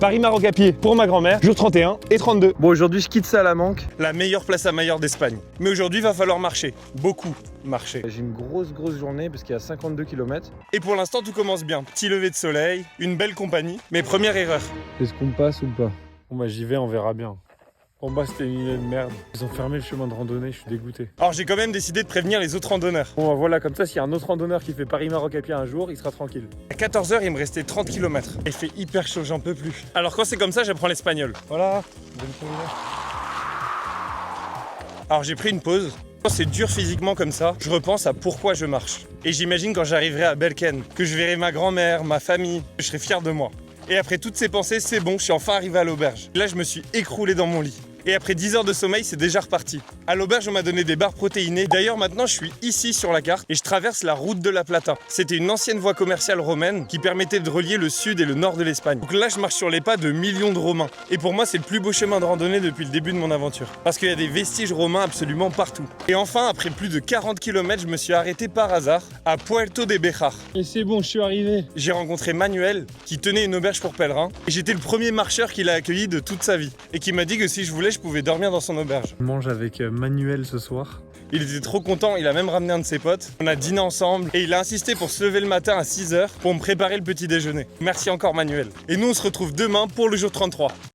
Paris-Maroc à pied pour ma grand-mère, jour 31 et 32. Bon, aujourd'hui, je quitte Salamanque. La meilleure place à Majorque d'Espagne. Mais aujourd'hui, il va falloir marcher. Beaucoup marcher. J'ai une grosse journée parce qu'il y a 52 km. Et pour l'instant, tout commence bien. Petit lever de soleil, une belle compagnie. Mais première erreur. Est-ce qu'on passe ou pas? Bon bah j'y vais, on verra bien. En bas c'était une île de merde. Ils ont fermé le chemin de randonnée, je suis dégoûté. Alors j'ai quand même décidé de prévenir les autres randonneurs. Bon bah voilà, comme ça s'il y a un autre randonneur qui fait Paris-Maroc à pied un jour, il sera tranquille. À 14h, il me restait 30 km. Il fait hyper chaud, j'en peux plus. Alors quand c'est comme ça, j'apprends l'espagnol. Voilà. Alors j'ai pris une pause. Quand c'est dur physiquement comme ça, je repense à pourquoi je marche. Et j'imagine quand j'arriverai à Belken, que je verrai ma grand-mère, ma famille, que je serai fier de moi. Et après toutes ces pensées, c'est bon, je suis enfin arrivé à l'auberge. Là, je me suis écroulé dans mon lit. Et après 10 heures de sommeil, c'est déjà reparti. À l'auberge, on m'a donné des barres protéinées. D'ailleurs, maintenant, je suis ici sur la carte et je traverse la route de la Plata. C'était une ancienne voie commerciale romaine qui permettait de relier le sud et le nord de l'Espagne. Donc là, je marche sur les pas de millions de Romains. Et pour moi, c'est le plus beau chemin de randonnée depuis le début de mon aventure. Parce qu'il y a des vestiges romains absolument partout. Et enfin, après plus de 40 km, je me suis arrêté par hasard à Puerto de Béjar. Et c'est bon, je suis arrivé. J'ai rencontré Manuel qui tenait une auberge pour pèlerins. Et j'étais le premier marcheur qu'il a accueilli de toute sa vie. Et qui m'a dit que si je voulais, je pouvais dormir dans son auberge. Je mange avec Manuel ce soir. Il était trop content, il a même ramené un de ses potes. On a dîné ensemble et il a insisté pour se lever le matin à 6h pour me préparer le petit déjeuner. Merci encore Manuel. Et nous on se retrouve demain pour le jour 33.